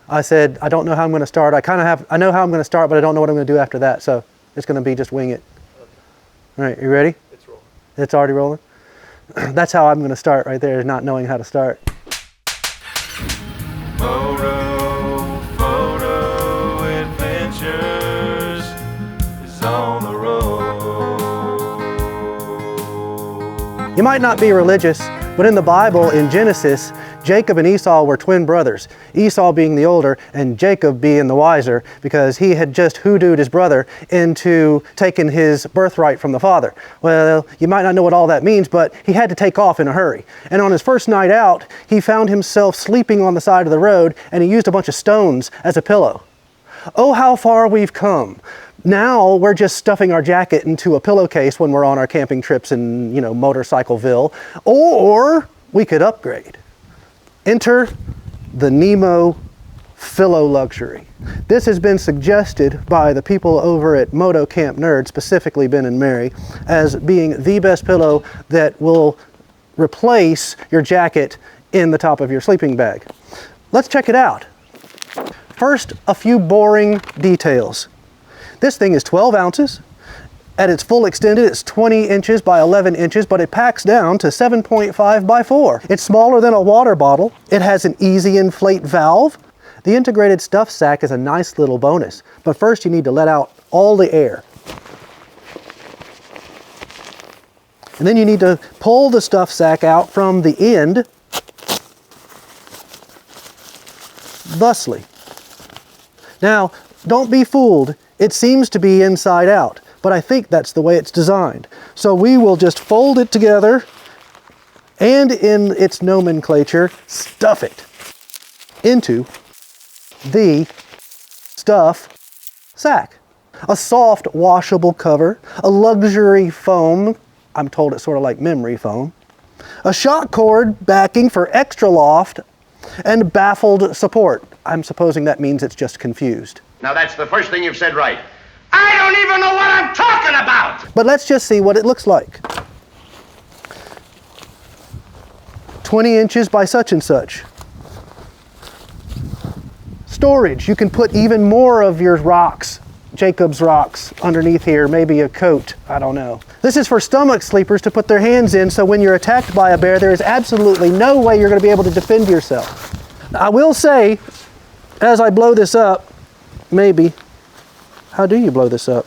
I said, I don't know how I'm going to start. I know how I'm going to start, but I don't know what I'm going to do after that. So it's going to be just wing it. Okay. All right, you ready? It's rolling. It's already rolling? That's how I'm going to start right there, is not knowing how to start. Moto Photo Adventures is on the road. You might not be religious, but in the Bible, in Genesis, Jacob and Esau were twin brothers, Esau being the older and Jacob being the wiser, because he had just hoodooed his brother into taking his birthright from the father. Well, you might not know what all that means, but he had to take off in a hurry. And on his first night out, he found himself sleeping on the side of the road, and he used a bunch of stones as a pillow. Oh, how far we've come. Now we're just stuffing our jacket into a pillowcase when we're on our camping trips in, Motorcycleville, or we could upgrade. Enter the Nemo Fillo Luxury. This has been suggested by the people over at Moto Camp Nerd, specifically Ben and Mary, as being the best pillow that will replace your jacket in the top of your sleeping bag. Let's check it out. First, a few boring details. This thing is 12 ounces. At its full extended, it's 20 inches by 11 inches, but it packs down to 7.5 by 4. It's smaller than a water bottle. It has an easy inflate valve. The integrated stuff sack is a nice little bonus, but first you need to let out all the air. And then you need to pull the stuff sack out from the end, thusly. Now, don't be fooled. It seems to be inside out, but I think that's the way it's designed. So we will just fold it together and, in its nomenclature, stuff it into the stuff sack. A soft washable cover, a luxury foam, I'm told it's sort of like memory foam, a shock cord backing for extra loft, and baffled support. I'm supposing that means it's just confused. Now that's the first thing you've said right. I don't even know what I'm talking about! But let's just see what it looks like. 20 inches by such and such. Storage, you can put even more of your rocks, Jacob's rocks, underneath here, maybe a coat, I don't know. This is for stomach sleepers to put their hands in, so when you're attacked by a bear, there is absolutely no way you're going to be able to defend yourself. I will say, as I blow this up, maybe, how do you blow this up?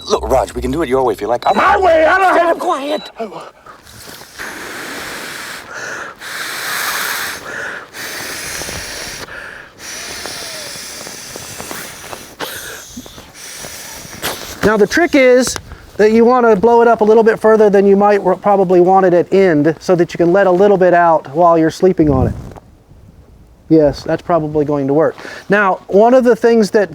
Look, Raj, we can do it your way if you like. My way, I don't have... Quiet! Now the trick is that you want to blow it up a little bit further than you might probably want it at end, so that you can let a little bit out while you're sleeping on it. Yes, that's probably going to work. Now, one of the things that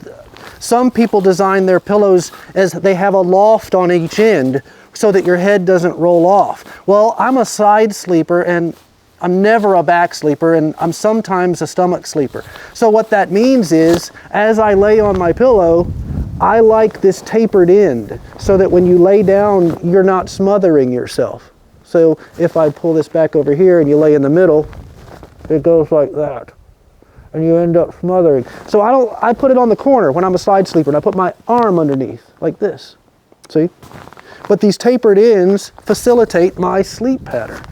some people design their pillows is they have a loft on each end so that your head doesn't roll off. Well, I'm a side sleeper and I'm never a back sleeper, and I'm sometimes a stomach sleeper. So what that means is, as I lay on my pillow, I like this tapered end so that when you lay down, you're not smothering yourself. So if I pull this back over here and you lay in the middle, it goes like that. And you end up smothering. So I put it on the corner when I'm a side sleeper, and I put my arm underneath, like this. See? But these tapered ends facilitate my sleep pattern.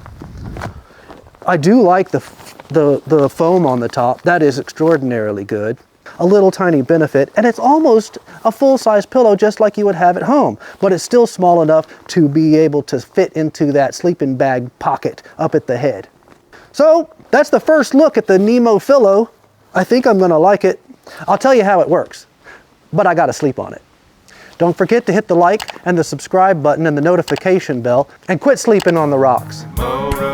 I do like the foam on the top. That is extraordinarily good. A little tiny benefit, and it's almost a full-size pillow just like you would have at home, but it's still small enough to be able to fit into that sleeping bag pocket up at the head. So that's the first look at the Nemo Fillo. I think I'm gonna like it. I'll tell you how it works, but I gotta sleep on it. Don't forget to hit the like and the subscribe button and the notification bell, and quit sleeping on the rocks. Moto